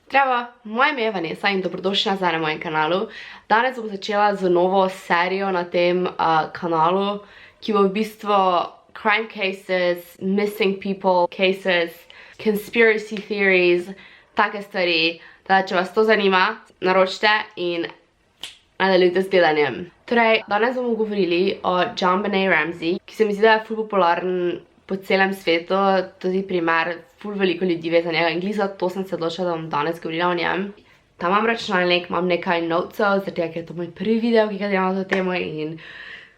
Zdravo, moje ime je Vanessa in dobrodošli nazaj na mojem kanalu. Danes bom začela z novo serijo na tem kanalu, ki bo v bistvu crime cases, missing people cases, conspiracy theories, take stvari. Da, če vas to zanima, naročite in nadaljujte z gledanjem. Torej, danes bomo govorili o JonBenét Ramsey, ki se mi zdi, da je ful popularen po celem svetu, tudi primer, ful veliko ljudi ve za njega in glih zato sem se odločila, da bom danes govorila o njem. Tam imam računalnik, imam nekaj notesov, zato ker je to moj prvi video, ki ga delam na to temo in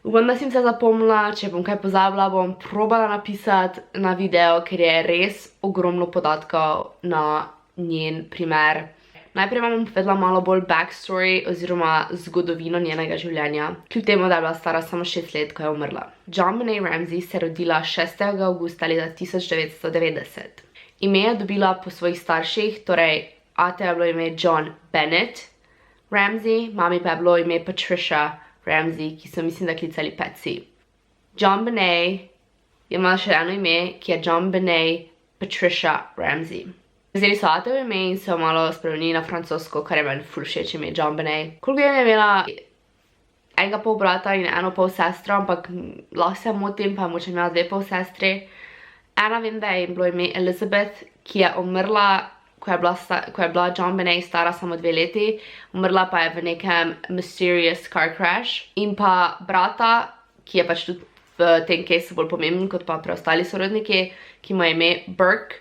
upam, da sem se zapomnila, če bom kaj pozabila, bom probala napisati na video, ker je res ogromno podatkov na njen primer. Najprej vam bom povedala malo bolj backstory oziroma zgodovino njenega življenja, kljub temu, da je bila stara samo 6 let, ko je umrla. JonBenét Ramsey se je rodila 6. avgusta leta 1990. Ime je dobila po svojih starših, torej ate je bilo ime John Bennett Ramsey, mami pa je bilo ime Patricia Ramsey, ki so mislim, da klicali Patsy. JonBenét je imela še eno ime, ki je JonBenét Patricia Ramsey. Vzeli so atovo ime in so malo spremenili na francosko, kar je meni ful všeč ime JonBenét. Koliko je imela enega pol brata in eno pol sestro, ampak lahko se motim, pa je moče imela 2 pol sestri. Ena vem, da je bilo ime Elizabeth, ki je umrla, ko je bila JonBenét stara samo 2 leti. Umrla pa je v nekem mysterious car crash. In pa brata, ki je pač tudi v tem casu bolj pomemben kot pa preostali sorodniki, ki mu je ime Burke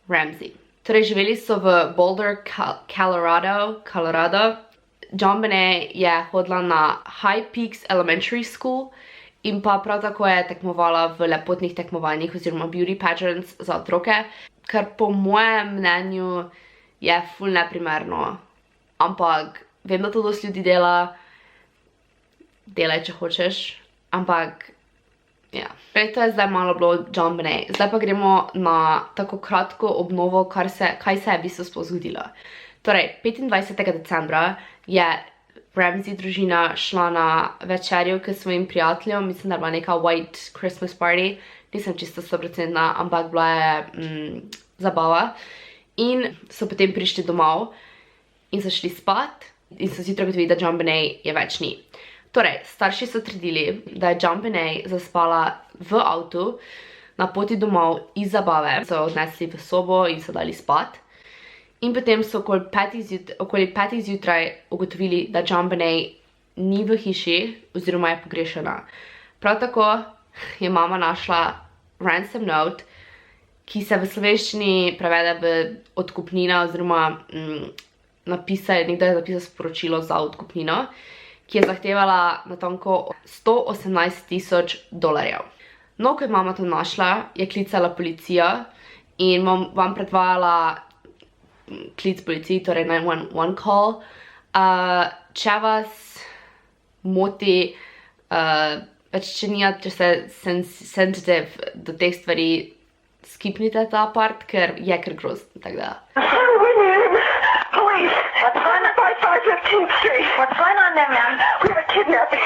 Ramsey. Torej, živeli so v Boulder, Colorado. JonBenét je hodila na High Peaks Elementary School in pa prav tako je tekmovala v lepotnih tekmovanjih oziroma beauty pageants za otroke, kar po mojem mnenju je ful neprimerno. Ampak vem, da to dosti ljudi dela, delaj, če hočeš, ampak ja. Prej to je zdaj malo bilo JonBenét. Zdaj pa gremo na tako kratko obnovo, kaj se je v bistvu sploh zgodilo. Torej, 25. decembra je Ramsey družina šla na večerjo k svojim prijateljem, mislim, da je bila neka white Christmas party, nisem čisto 100%, ampak bila je zabava. In so potem prišli domov in so šli spat in so zjutraj ugotovili, da JonBenét je več ni. Torej, starši so trdili, da je JonBenét zaspala v avtu na poti domov iz zabave. So odnesli v sobo in so dali spat. In potem so okoli 5. zjutraj ugotovili, da JonBenét ni v hiši oziroma je pogrešana. Prav tako je mama našla ransom note, ki se v slovenščini prevede v odkupnina oziroma nekdo je napisal sporočilo za odkupnino, ki je zahtevala natanko $118,000. No, ko je mama to našla, je klicala policijo in vam predvajala klic policiji, torej 911 call. Če vas moti, če ste sensitive do teh stvari, skipnite ta part, ker je kar grozno, tako da. Police, what's going on? 515th Street. What's going on there, ma'am? We have a kidnapping.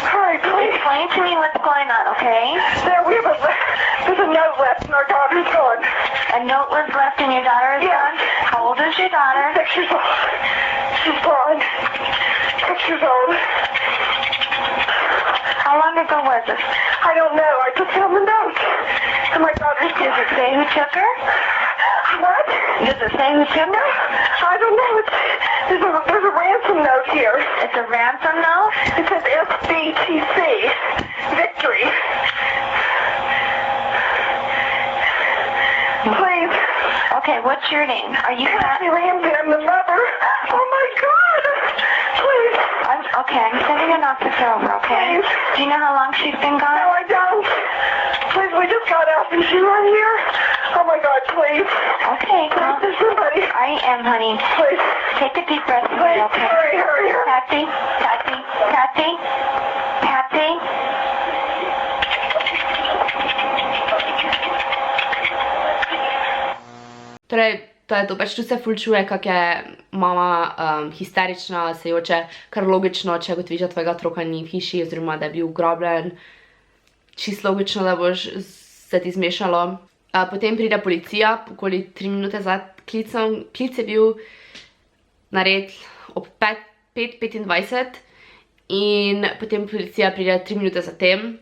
Hurry, please. Explain to me what's going on, okay? There's a note left and our daughter's gone. A note was left and your daughter is gone? How old is your daughter? 6 years old. She's gone. 6 years old. How long ago was it? I don't know. I just found the note. And my daughter's gone. Does it say who took her? What? Does it say who took her? I don't know. There's a ransom note here. It's a ransom note? It says SBTC. Victory. Please. Okay, what's your name? Are you Kathy Ramsey? I'm the mother. Oh my God. Please. I'm sending an officer over, okay? Please. Do you know how long she's been gone? No, I don't. Please, we just got out and she's right here. Oh my God, please. Okay, well, there's somebody. I am, honey. Please. Take a deep breath, please, okay? Hurry. Patsy. Torej, to je to, pač tu se ful čuje, kak je mama histerična, se joče, kar logično, če ugotoviš, da tvojega otroka ni v hiši oziroma da je bil ugrabljen. Čisto logično, da boš se ti zmešalo. Potem pride policija, okoli 3 minute klic je bil nared ob 5:25 in potem policija pride 3 minute zatem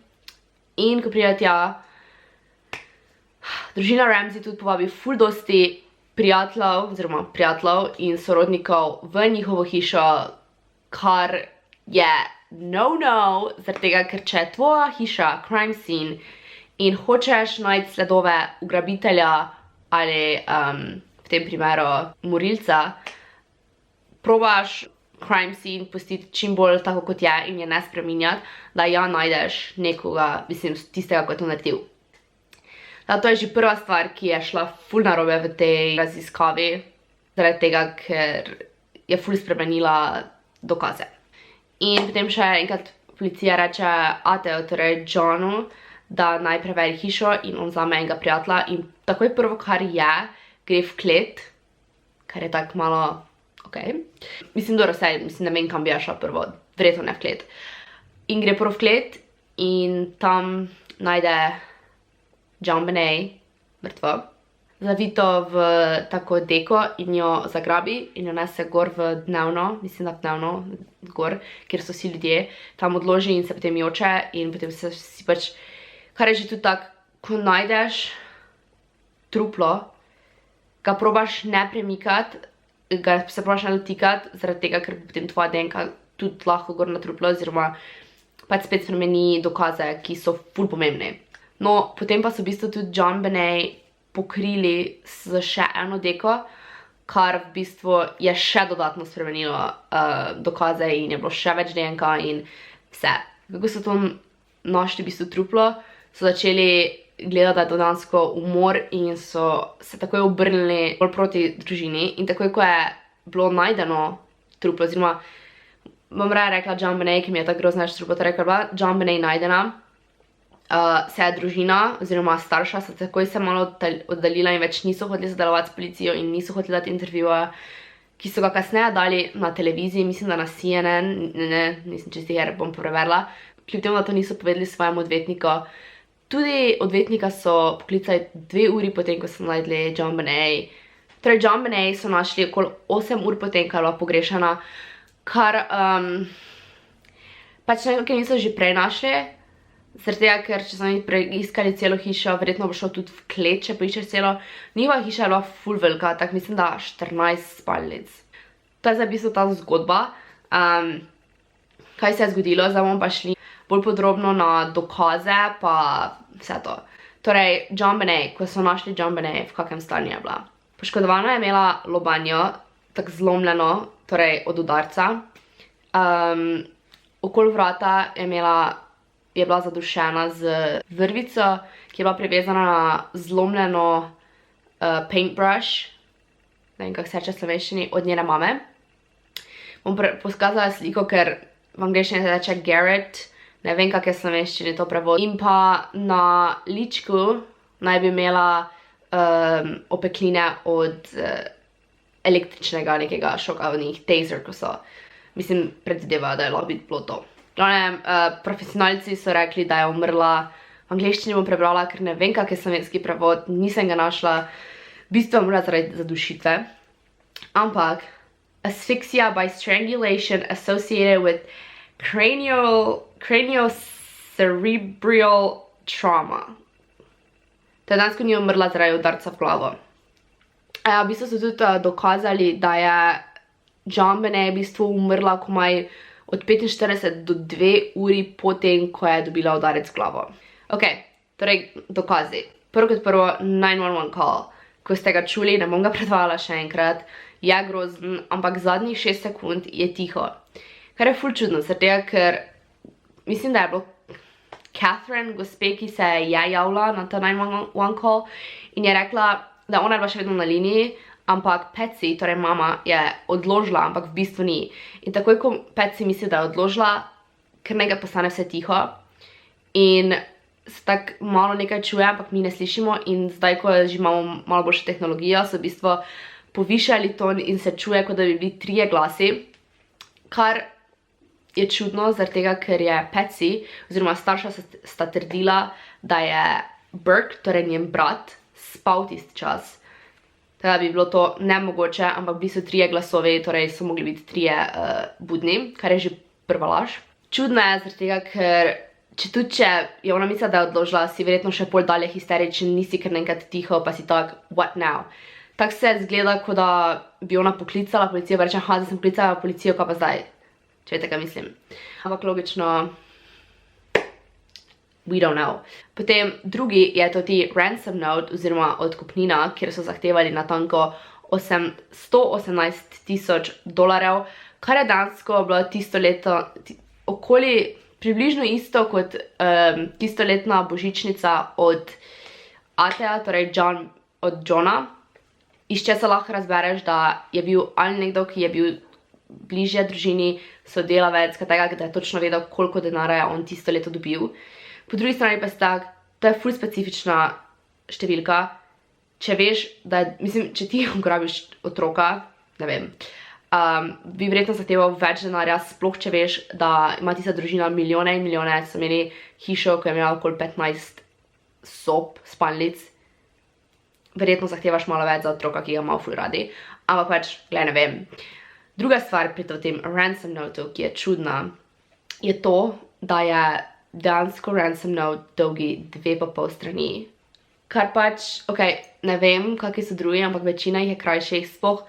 in ko pride tja, družina Ramsey tudi povabi ful dosti prijateljev in sorodnikov v njihovo hišo, kar je no, zaradi tega, ker če je tvoja hiša crime scene in hočeš najti sledove ugrabitelja ali v tem primeru morilca, probaš crime scene pustiti čim bolj tako kot je in je ne spreminjati, da ja najdeš nekoga, mislim, tistega, ko je to naredil. To je že prva stvar, ki je šla ful narobe v tej raziskavi, zaradi tega, ker je ful spremenila dokaze. In potem še enkrat policija reče Ateu, torej Johnu, da naj preveri hišo in on vzame enega prijatelja in takoj prvo, kar je, gre v klet, kar je tako malo, mislim, ne vem, kam bi ja šla prvo, verjetno ne v klet. In gre prvo v klet in tam najde JonBenét mrtvo, zavito v tako deko in jo zagrabi in jo nese gor v dnevno, mislim, da v dnevno gor, kjer so vsi ljudje, tam odloži in se potem joče in potem se si pač, kar je že tudi tako, ko najdeš truplo, ga probaš ne premikati, ga se probaš ne dotikati, zaradi tega, ker potem tvoja DNK tudi lahko gor na truplo oziroma pač spet spremeni dokaze, ki so ful pomembni. No, potem pa so v bistvu tudi JonBenét pokrili z še eno deko, kar v bistvu je še dodatno spremenilo dokaze in je bilo še več DNK in vse. Kako so tam našli v bistvu truplo, so začeli gledati, da je to dejansko umor in so se takoj obrnili bolj proti družini in takoj, ko je bilo najdeno truplo, oziroma bom raje rekla JonBenét, ki mi je tako grozno reči truplo, torej, ker bila JonBenét najdena, se je družina oziroma starša se takoj se malo oddaljila in več niso hoteli sodelovati s policijo in niso hoteli dati intervjuja, ki so ga kasneje dali na televiziji, mislim, da na CNN, nisem čisti her, bom preverila, kljub temu, da to niso povedali svojemu odvetniku. Tudi odvetnika so poklicali 2 uri potem, ko so najdli JonBenét. Torej, JonBenét so našli okoli 8 ur potem, ko je bila pogrešana, kar pač nekaj niso že prej našli, zaradi tega, ker če so oni preiskali celo hišo, verjetno bo šel tudi v klet, če poiščeš celo. Njihova hiša je bila ful velika, tako mislim, da 14 spalnic. To je za v bistvu ta zgodba. Kaj se je zgodilo, zdaj bomo pa šli bolj podrobno na dokaze, pa vse to. Torej, JonBenét, ko so našli JonBenét, v kakem stanju je bila. Poškodovana je imela lobanjo, tako zlomljeno, torej od udarca. Okoli vrata je bila zadušena z vrvico, ki je bila privezana na zlomljeno paintbrush, ne vem, kako se reče v slovenščini, od njene mame. Bom pokazala sliko, ker v angleščini se reče Garrett, ne vem, kak je v slovenščini to prevod. In pa na ličku naj bi imela opekline od električnega nekega šoka, od njih taser, ko so, mislim, predvidevajo, da je lahko bilo to. Profesionalci so rekli, da je umrla, v angleščini bom prebrala, ker ne vem, kak je slovenski prevod, nisem ga našla, v bistvu umrla zaradi zadušitve. Ampak, asphyxia by strangulation associated with craniocerebral trauma. To je dejansko ni umrla zaradi udarca v glavo. V bistvu so tudi dokazali, da je JonBenét v bistvu umrla komaj od 45 do 2 uri potem, ko je dobila udarec v glavo. Torej, dokazi. Prvo kot prvo, 911 call. Ko ste ga čuli, ne bom ga predvajala še enkrat, je grozen, ampak zadnjih 6 sekund je tiho. Kar je ful čudno, zaradi tega, ker mislim, da je bilo Catherine, gospe, ki se je javila na ta 911 call in je rekla, da ona je bila še vedno na liniji, ampak Patsy, torej mama, je odložila, ampak v bistvu ni. In takoj, ko Patsy misli, da je odložila, ker nekaj postane vse tiho in se tako malo nekaj čuje, ampak mi ne slišimo in zdaj, ko že imamo malo boljšo tehnologijo, so v bistvu povišali ton in se čuje, kot da bi bili 3 glasi, kar je čudno, zaradi tega, ker je Patsy, oziroma starša sta trdila, da je Burke, torej njen brat, spal tisti čas. Teda bi bilo to nemogoče, ampak v bistvu 3 glasovi, torej so mogli biti 3 budni, kar je že prva laž. Čudno je, zaradi tega, ker če je ona mislila, da je odložila, si verjetno še pol dalje histeričen, nisi kar nekaj tiho, pa si tak, what now? Tako se zgleda, kot da bi ona poklicala policijo, pa rečem, da sem poklicala policijo, kaj pa zdaj? Če veste, kaj mislim. Ampak logično, we don't know. Potem drugi je to ti ransom note, oziroma odkupnina, kjer so zahtevali natanko $118,000, kar je dejansko bilo tisto leto, okoli približno isto kot tistoletna božičnica od Ateja, torej od Johna. Iz česa lahko razbereš, da je bil ali nekdo, ki je bil bližje družini, sodelavec, da je točno vedel, koliko denarja je on tisto leto dobil. Po drugi strani pa je tak, to je ful specifična številka. Če veš, da je, mislim, če ti ugrabiš otroka, ne vem, bi verjetno zahteval več denarja, sploh če veš, da ima tista družina milijone in milijone, so imeli hišo, ko je imela okoli 15 sob, spalnic. Verjetno zahtevaš malo več za otroka, ki ga malo ful radi, ampak pač, gledaj, ne vem. Druga stvar pri tem ransom note, ki je čudna, je to, da je dejansko ransom note dolgi 2,5 strani. Kar pač, ne vem, kakvi so drugi, ampak večina jih je krajših, sploh,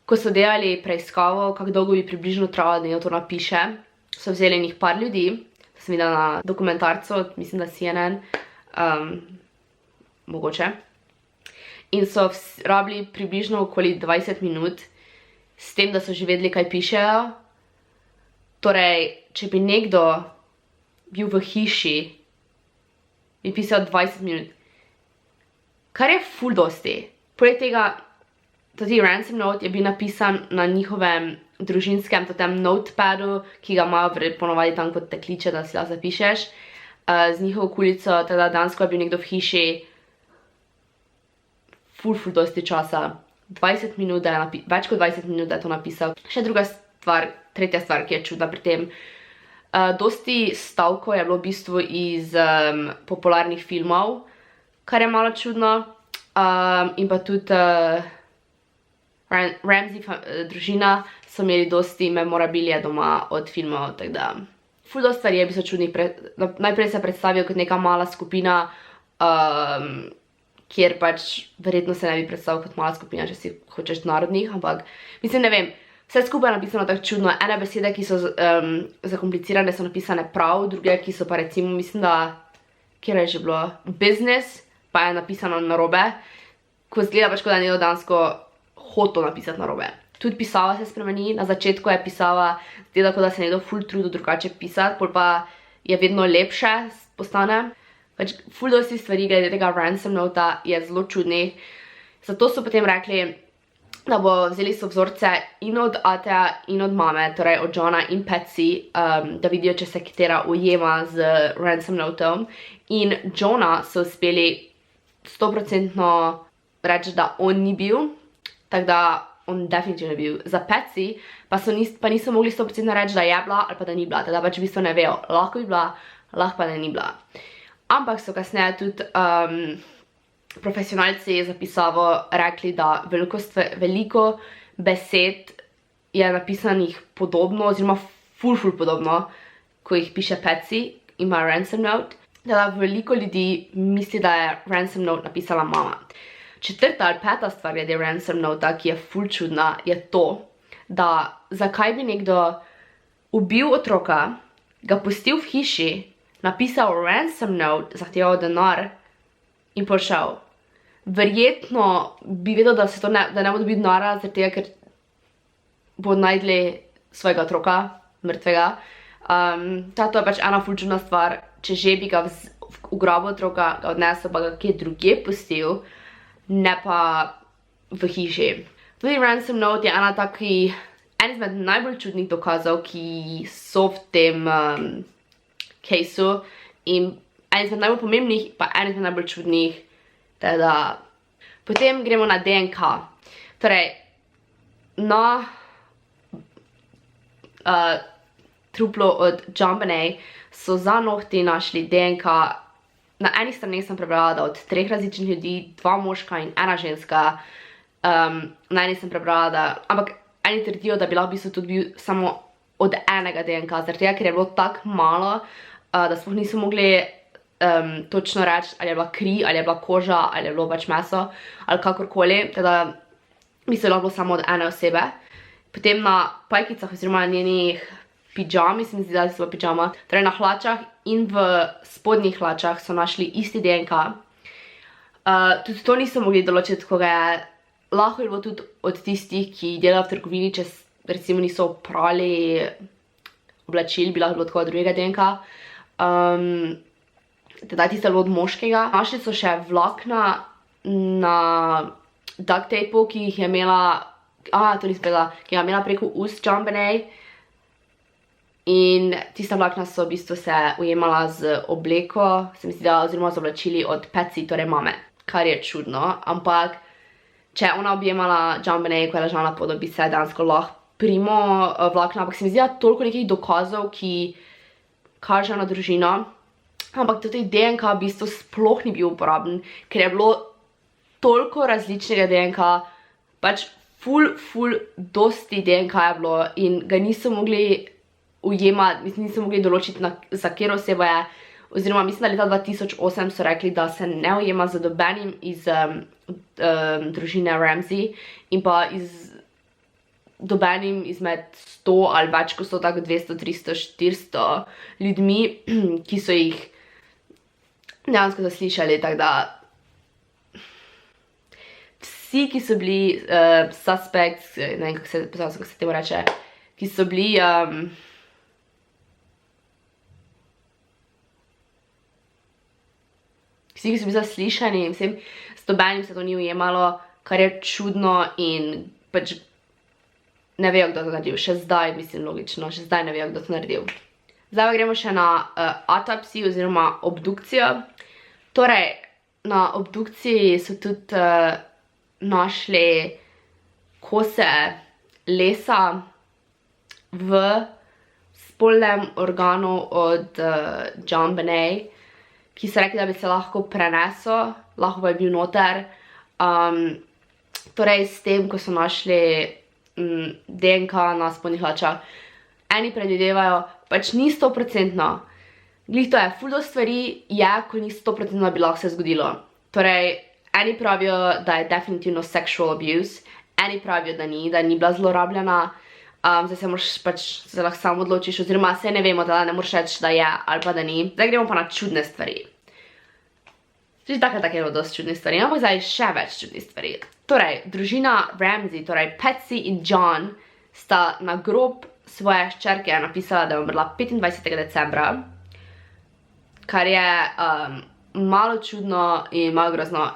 ko so delali preiskavo, kako dolgo bi približno trajalo, da to napiše, so vzeli njih par ljudi, to sem videla na dokumentarcu, mislim, da CNN, mogoče. In so rabili približno okoli 20 minut s tem, da so že vedeli, kaj pišejo. Torej, če bi nekdo bil v hiši, bi pisal 20 minut. Kar je ful dosti. Poleg tega, toti ransom note je bil napisan na njihovem družinskem notepadu, ki ga imajo ponovadi tam kot tekliče, da si lahko zapišeš, z njihovo kulico, teda dejansko je bil nekdo v hiši, ful dosti časa, 20 minut, več kot 20 minut, da je to napisal. Še tretja stvar, ki je čudna pri tem. Dosti stavkov je bilo v bistvu iz popularnih filmov, kar je malo čudno. In pa tudi Ramsey družina so imeli dosti memorabilije doma od filmov, tako da. Ful dosti stvari je v bistvu čudnih. Najprej se predstavijo kot neka mala skupina, kjer pač verjetno se ne bi predstavil kot mala skupina, če si hočeš narodnih, ampak mislim, ne vem, vse skupaj je napisano tako čudno. Ene besede, ki so zakomplicirane, so napisane prav, druge, ki so pa recimo, mislim, da, kjer je že bilo, business, pa je napisano narobe, ko zgleda pač, kot da je nekdo dejansko hotel napisati narobe. Tudi pisava se spremeni, na začetku je pisava, zgleda, kot da se nekdo ful trudil drugače pisati, pol pa je vedno lepše postane. Pač ful dosti stvari glede tega ransom nota je zelo čudnih. Zato so potem rekli, da vzeli so vzorce in od Ateja in od mame, torej od Johna in Patsy, da vidijo, če se katera ujema z ransom notom. In Johna so uspeli 100% reči, da on ni bil, tako da on definitivno bil. Za Patsy pa niso mogli 100% reči, da je bila ali pa da ni bila, teda pač v bistvu ne vejo, lahko bi bila, lahko pa da ni bila. Ampak so kasneje tudi profesionalci za pisavo rekli, da veliko besed je napisanih podobno, oziroma ful podobno, ko jih piše Patsy, ima ransom note. Da veliko ljudi misli, da je ransom note napisala mama. Četrta ali peta stvar glede ransom nota, ki je ful čudna, je to, da zakaj bi nekdo ubil otroka, ga pustil v hiši, napisal ransom note, zahteval denar in pošel. Verjetno bi vedel, da ne bo dobil denarja, zaradi tega, ker bo najdli svojega otroka, mrtvega. To je pač ena ful čudna stvar, če že bi ga ugrabil otroka, ga odnesel, pa ga kje drugje pustil, ne pa v hiši. Tudi ransom note je en izmed najbolj čudnih dokazov, ki so v tem caseu, in en izmed najbolj pomembnih, pa en izmed najbolj čudnih. Teda, potem gremo na DNK. Torej, na truplu od JonBenét so za nohti našli DNK. Na eni strani sem prebrala, da od 3 različnih ljudi, 2 moška in 1 ženska, Na eni sem prebrala, da, ampak eni trdijo, da bi lahko v bistvu tudi bil samo od enega DNK, zaradi tega, ker je bilo tako malo, da sploh niso mogli točno reči, ali je bila kri, ali je bila koža, ali je bilo pač meso, ali kakorkoli, teda bi se lahko bilo samo od ene osebe. Potem na pajkicah oziroma njenih pidžami, se mi zdi, da so pidžama, torej na hlačah in v spodnjih hlačah so našli isti DNK. Tudi to niso mogli določiti, koga je. Lahko je bilo tudi od tistih, ki delajo v trgovini, če recimo niso prali oblačil, bi lahko bilo tako drugega DNK. Teda tiste bilo od moškega. Našli so še vlakna na duct tapeu, ki jih je imela, to nisem povedala, ki ga je imela preko ust JonBenét. In tista vlakna so v bistvu se ujemala z obleko, se mi zdi, da oziroma z oblačili od Patsy, torej mame. Kar je čudno, ampak če je ona objemala JonBenét, ko je ležala na podu, bi se dejansko lahko primo vlakna, ampak se mi zdi, da toliko nekih dokazov, ki kažejo na družino, ampak tudi DNK v bistvu sploh ni bil uporaben, ker je bilo toliko različnega DNK, pač ful, dosti DNK je bilo in ga niso mogli ujemati, niso mogli določiti, za katero osebo je, oziroma mislim, da leta 2008 so rekli, da se ne ujema z nobenim iz družine Ramsey in pa nobenim izmed 100 ali več, ko so tako 200, 300, 400 ljudmi, ki so jih dejansko zaslišali, tako da vsi, ki so bili suspects, ne vem, kako se temu reče, ki so bili vsi, ki so bili zaslišani, mislim, s nobenim se to ni ujemalo, kar je čudno in pač ne vejo, kdo to naredil. Še zdaj, mislim, logično, še zdaj ne vejo, kdo to naredil. Zdaj pa gremo še na autopsijo oziroma obdukcijo. Torej, na obdukciji so tudi našli kose lesa v spolnem organu od JonBenét, ki so rekli, da bi se lahko prenesel, lahko pa je bil noter. Torej, s tem, ko so našli DNK na spodnjih hlačah, eni predvidevajo, pač ni 100%. Glih to je, ful do stvari je, ko ni 100%, da bi lahko se zgodilo. Torej, eni pravijo, da je definitivno sexual abuse, eni pravijo, da ni bila zlorabljena. Zdaj se moraš pač, se lahko samo odločiš, oziroma se ne vemo, da ne moraš reči, da je ali pa da ni. Zdaj gremo pa na čudne stvari. Tudi tako je bilo dosti čudnih stvari, ampak zdaj še več čudnih stvari. Torej, družina Ramsey, torej Patsy in John, sta na grob svoje hčerke napisala, da je umrla 25. decembra, kar je malo čudno in malo grozno.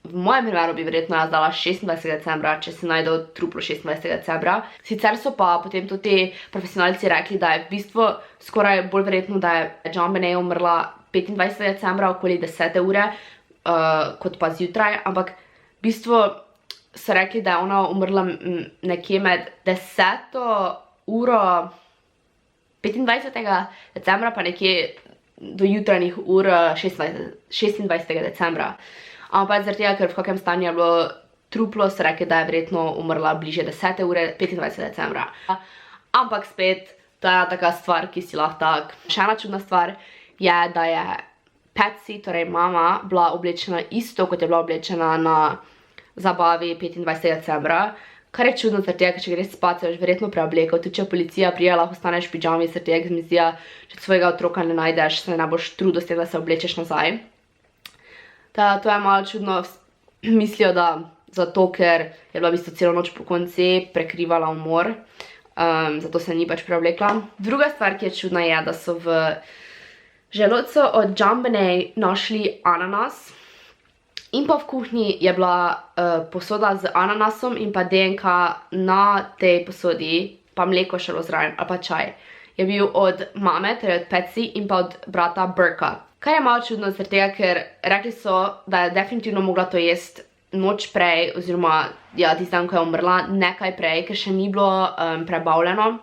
V mojem primeru bi verjetno jaz dala 26. decembra, če si najdel truplo 26. decembra. Sicer so pa potem tudi profesionalci rekli, da je v bistvu skoraj bolj verjetno, da je JonBenét umrla 25. decembra okoli 10. ure, kot pa zjutraj, ampak v bistvu so rekli, da je ona umrla nekje med 10. uro 25. decembra pa nekje do jutranjih ur 26. decembra. Ampak zaradi tega, ker v kakem stanju je bilo truplo, so rekli, da je verjetno umrla bliže 10. ure 25. decembra. Ampak spet, to je taka stvar, ki si lahko tak. Še ena čudna stvar je, da je Patsy, torej mama, bila oblečena isto, kot je bila oblečena na zabavi 25. decembra. Kar je čudno zaradi tega, ker če greš spat, se boš verjetno preoblekel. Tudi če policija prija, lahko ostaneš v pidžami, zaradi tega, ker mi zdi, če svojega otroka ne najdeš, se ne boš trudil s tem, da se oblečeš nazaj. To je malo čudno, mislijo, da zato, ker je bila v bistvu celo noč po konci prekrivala umor, zato se ni pač preoblekla. Druga stvar, ki je čudna, je, da so v želodcu od JonBenét našli ananas in pa v kuhinji je bila posoda z ananasom in pa DNK na tej posodi, pa mleko še bilo zraven, ali pa čaj. Je bil od mame, torej od Patsy in pa od brata Burka. Kar je malo čudno, zaradi tega, ker rekli so, da je definitivno mogla to jesti noč prej, oziroma tisti dan, ko je umrla, nekaj prej, ker še ni bilo prebavljeno.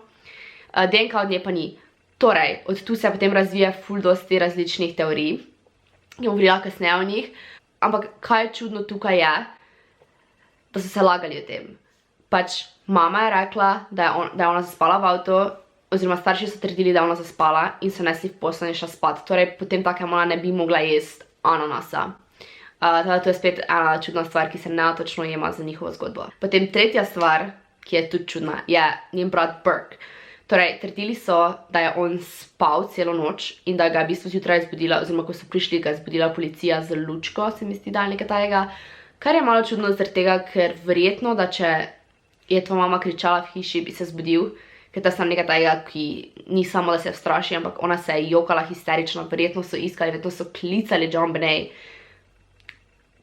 DNK od nje pa ni. Torej, od tu se potem razvije ful dosti različnih teorij, ki bom govorila kasneje o njih. Ampak kaj čudno tukaj je, da so se lagali o tem. Pač mama je rekla, da je ona zaspala v avtu, oziroma starši so trdili, da je ona zaspala in so nesli v posel in šla spat. Torej, potem takem ona ne bi mogla jesti ananasa. Teda to je spet ena čudna stvar, ki se netočno jema za njihovo zgodbo. Potem tretja stvar, ki je tudi čudna, je njen brat Burke. Torej, trdili so, da je on spal celo noč in da ga je v bistvu zjutraj zbudila, oziroma ko so prišli, ga je zbudila policija z lučko, se mi zdi, da je nekaj tajega. Kar je malo čudno zaradi tega, ker verjetno, da če je tvoja mama kričala v hiši, bi se zbudil, ker to je samo nekaj tajega, ki ni samo, da se vstraši, ampak ona se je jokala histerično, verjetno so iskali, verjetno so klicali JonBenét.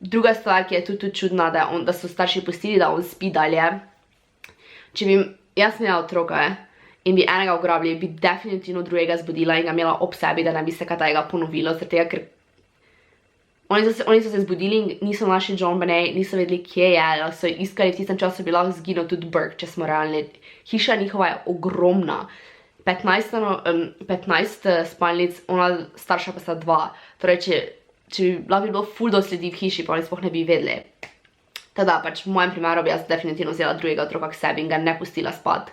Druga stvar, ki je tudi čudna, da so starši pustili, da on spi dalje. Če bi jaz imela otroka in bi enega ugrabili, bi definitivno drugega zbudila in ga imela ob sebi, da ne bi se kaj tajega ponovilo, zaradi tega, ker oni so se zbudili in niso našli JonBenét, niso vedeli, kje je, da so iskali, v tistem času bi lahko zginil tudi Burke, če smo realni. Hiša njihova je ogromna. 15 spalnic, ona starša pa sta 2. Torej, če bi lahko bilo ful dosledi v hiši, pa oni sploh ne bi vedeli. Teda, pač v mojem primeru bi jaz definitivno vzela drugega otroka k sebi in ga ne pustila spat.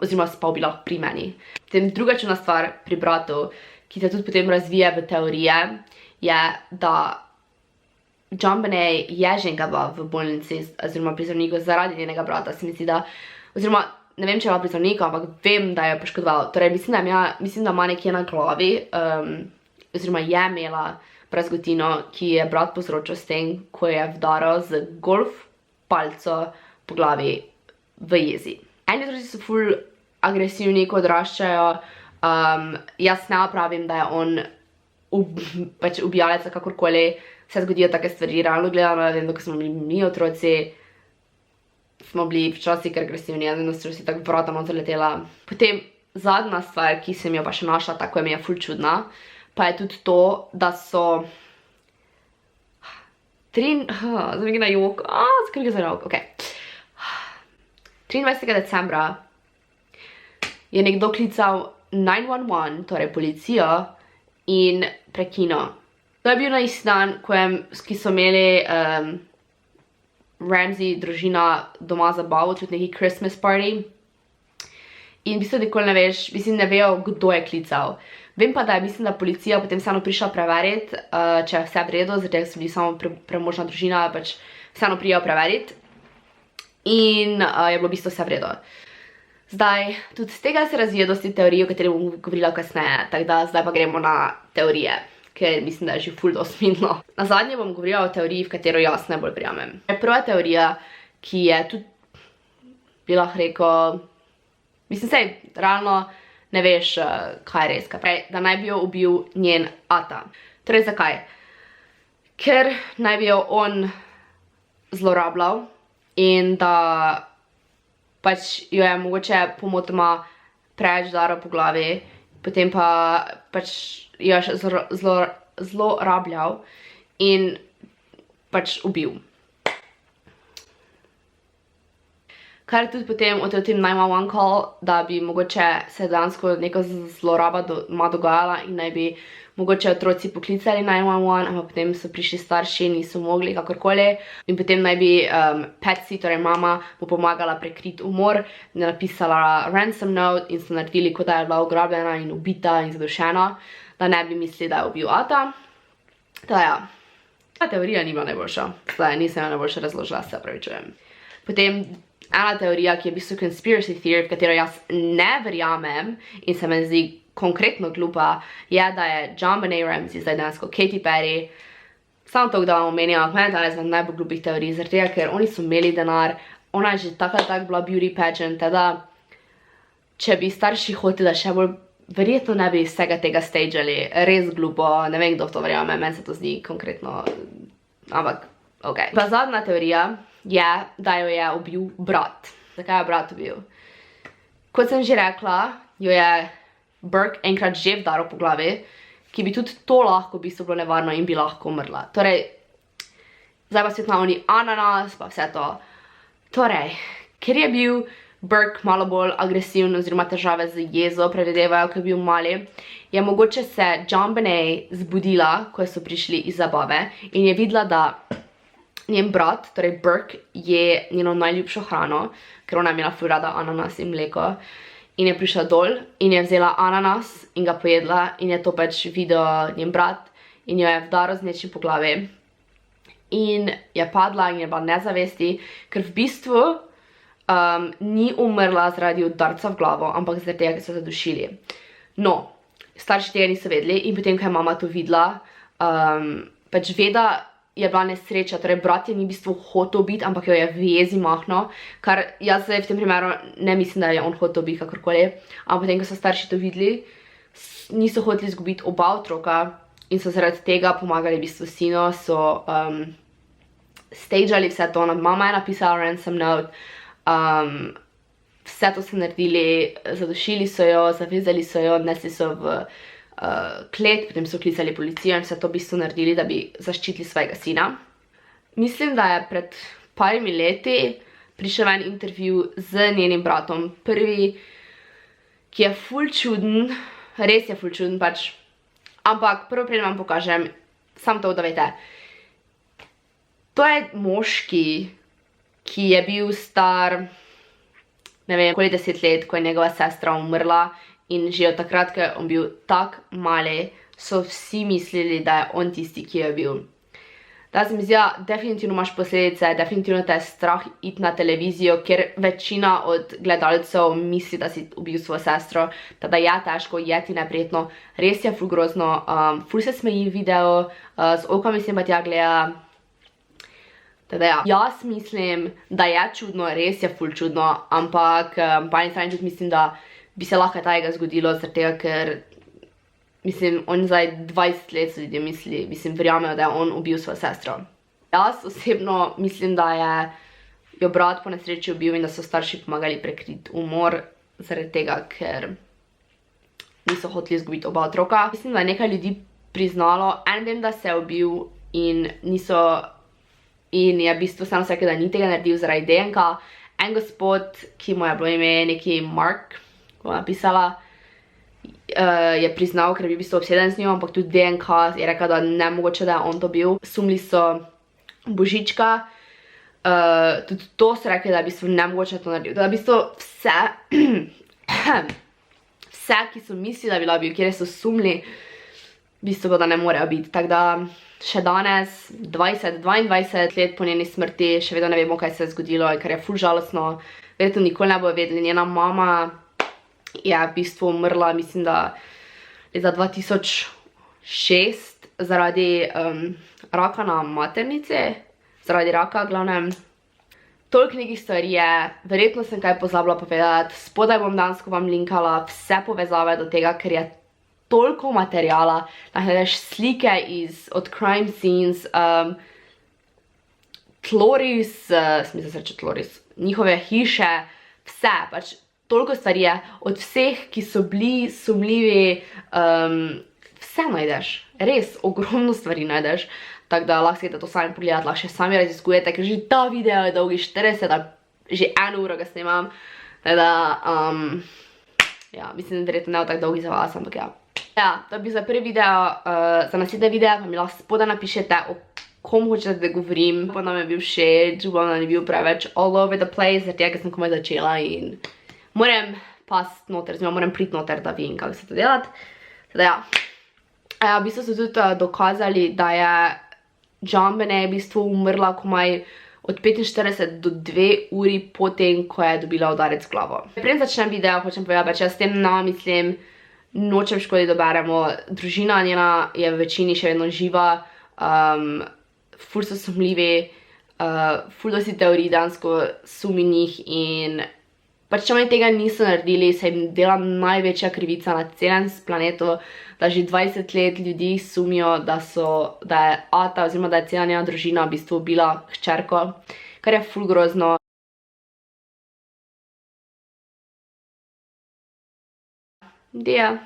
Oziroma spal bi lahko pri meni. Potem druga čudna stvar pri bratu, ki se tudi potem razvije v teorije, je, da JonBenét je žengava v bolnici, oziroma pri zdravniku zaradi njenega brata, se mi zdi, da, oziroma ne vem, če je bila pri zdravniku, ampak vem, da je poškodoval. Torej, mislim, da ima nekje na glavi, oziroma je imela brazgotino, ki je brat povzročil s tem, ko je vdaral z golf palco po glavi v jezi. Eni otroci so ful agresivni, ko odraščajo. Jaz ne pravim, da je on pač ubijalec, kakorkoli se zgodijo take stvari. Realno gledano, vem, da ko smo bili mi otroci, smo bili včasih agresivni, jaz vem, da so si tako vrata not zaletela. Potem zadnja stvar, ki sem jo pa še našla, tako je mi je ful čudna, pa je tudi to, da so zamegi na jok, zakaj ga za rok, ok. 23. decembra je nekdo klical 911, torej policijo, in prekinil. To je bil na isti dan, ki so imeli Ramsey družina doma zabavo, tudi neki Christmas party. In v bistvu nikoli ne veš, mislim, ne vejo, kdo je klical. Vem pa, da je, mislim, da policija potem vseeno prišla preveriti, če je vse v redu, zato so bili samo premožna družina, pač vseeno prijajo preveriti. In je bilo v bistvu vse v redu. Zdaj, tudi z tega se razvija dosti teorij, o kateri bom govorila kasneje, tako da zdaj pa gremo na teorije, ker mislim, da je že ful dosti minilo. Na zadnje bom govorila o teoriji, v katero jaz najbolj verjamem. Prva teorija, ki je tudi, bi lahko rekel, mislim, sej, realno ne veš, kaj je res, da naj bi jo ubil njen ata. Torej, zakaj? Ker naj bi jo on zlorabljal in da pač jo je mogoče pomotoma preveč udaril po glavi, potem pa pač jo je zlorabljal in pač ubil. Kar je tudi potem o tem 911 call, da bi mogoče se dejansko neka zloraba doma dogajala in naj bi mogoče otroci poklicali 911, ampak potem so prišli starši in niso mogli kakorkoli. In potem naj bi Patsy, torej mama, mu pomagala prekriti umor, napisala ransom note in so naredili, kot da je bila ugrabljena in ubita in zadušena, da ne bi mislili, da je ubil ata. Teda ja, ta teorija ni bila najboljša. Zdaj nisem jo najboljše razložila, se opravičujem. Potem ena teorija, ki je v bistvu conspiracy theory, v katero jaz ne verjamem in se me zdi konkretno glupa, je, da je JonBenét Ramsey, zdaj dejansko Katy Perry, samo to, da vam omenjam, meni je ena najbolj glupih teorij, zaradi tega, ker oni so imeli denar, ona je že tako bila beauty pageant, teda, če bi starši hoteli, da še bolj, verjetno ne bi vsega tega stageali, res glupo, ne vem, kdo v to verjame, meni se to zdi konkretno, ampak, ok. Pa zadnja teorija je, da jo je ubil brat. Zakaj je brat ubil? Kot sem že rekla, jo je Burke enkrat že vdaril po glavi, ki bi tudi to lahko v bistvu bilo nevarno in bi lahko umrla. Torej, zdaj pa spet na oni ananas, pa vse to. Torej, ker je bil Burke malo bolj agresiven oziroma težave z jezo, predvidevajo, ko je bil mali, je mogoče se JonBenét zbudila, ko so prišli iz zabave in je videla, da njen brat, torej Burke, je njeno najljubšo hrano, ker ona je imela ful rada ananas in mleko. In je prišla dol in je vzela ananas in ga pojedla in je to pač videl njen brat in jo je vdaril z nečim po glavi. In je padla in je bila nezavesti, ker v bistvu ni umrla zaradi udarca v glavo, ampak zaradi tega, ker so zadušili. No, starši tega niso vedeli in potem, ko je mama to videla, pač veda je bila nesreča, torej brat je ni v bistvu hotel biti, ampak jo je v jezi mahnil, kar jaz zdaj v tem primeru ne mislim, da je on hotel biti kakorkoli, ampak potem, ko so starši to videli, niso hoteli izgubiti oba otroka in so zaradi tega pomagali v bistvu sinu, so stageali vse to, mama je napisala ransom note, vse to so naredili, zadušili so jo, zavezali so jo, nesli so v klet, potem so klicali policijo in vse to v bistvu naredili, da bi zaščitili svojega sina. Mislim, da je pred parimi leti prišel en intervju z njenim bratom. Prvi, ki je ful čuden, res je ful čuden pač, ampak prvo preden vam pokažem, samo to, da veste. To je moški, ki je bil star, ne vem, okoli 10 let, ko je njegova sestra umrla in že od takrat, ko je on bil tak mali, so vsi mislili, da je on tisti, ki je bil. Da se mi zdi, definitivno imaš posledice, definitivno te je strah iti na televizijo, ker večina od gledalcev misli, da si ubil svojo sestro, teda je težko, je ti neprijetno, res je ful grozno, ful se smeji video, z okami se pa tja gleda. Teda ja, jaz mislim, da je čudno, res je ful čudno, ampak po eni strani tudi mislim, da bi se lahko tega zgodilo, zaradi tega, ker mislim, on zdaj 20 let so ljudje misli, mislim, verjamejo, da je on ubil svojo sestro. Jaz osebno mislim, da je jo brat po nesreči ubil in da so starši pomagali prekriti umor, zaradi tega, ker niso hoteli izgubiti oba otroka. Mislim, da je nekaj ljudi priznalo, en vem, da se je ubil in je v bistvu samo rekel, da ni tega naredil zaradi DNK. En gospod, ki mu je bilo ime neki Mark, ko je napisala, je priznal, ker je bil v bistvu obseden z njo, ampak tudi DNK je rekel, da ne mogoče, da je on to bil. Sumili so Božička, tudi to so rekli, da je v bistvu ne mogoče to naredil. Da je v bistvu vse, ki so mislili, da bi bila bil, kjer so sumili, v bistvu da ne morejo biti. Tako da še danes, 22 let po njeni smrti, še vedno ne vemo, kaj se je zgodilo in kar je ful žalostno. Verjetno nikoli ne bojo vedeli. Njena mama je v bistvu umrla, mislim, da leta 2006 zaradi raka na maternici, zaradi raka, glavnem. Toliko nekih stvari je, verjetno sem kaj pozabila povedati, spodaj bom dansko vam linkala vse povezave do tega, ker je toliko materijala, da gledaš slike od crime scenes, Tloris, smisel se reče Tloris, njihove hiše, vse, pač toliko stvari je, od vseh, ki so bili sumljivi, vse najdeš, res ogromno stvari najdeš, tako da lahko si to sami pogledati, lahko še sami raziskujete, ker že ta video je dolgi 40 ali že 1 uro ga snemam, tako da, ja, mislim, da verjetno ne tako dolgi za vas, ampak ja. Ja, to bi za prvi video, za naslednje video pa mi lahko spodaj napišete, o kom hočete, da govorim, pa nam je bil všeč, upam, da ni bil preveč all over the place, zaradi tega, ker sem komaj začela in moram past noter, oziroma moram priti noter, da vidim, kako se to delati. Teda ja, v bistvu so tudi dokazali, da je JonBenét v bistvu umrla komaj od 45 do 2 uri potem, ko je dobila udarec v glavo. Preden začnem video, hočem povedati, če jaz s tem mislim, nočem škodi, da beremo, družina njena je v večini še vedno živa, ful so sumljivi, ful dosti teorij dansko sumi njih in pač če oni tega niso naredili, se jim dela največja krivica na celem planetu, da že 20 let ljudi sumijo, da je ata oziroma da je cela njena družina v bistvu ubila hčerko, kar je ful grozno. Dia.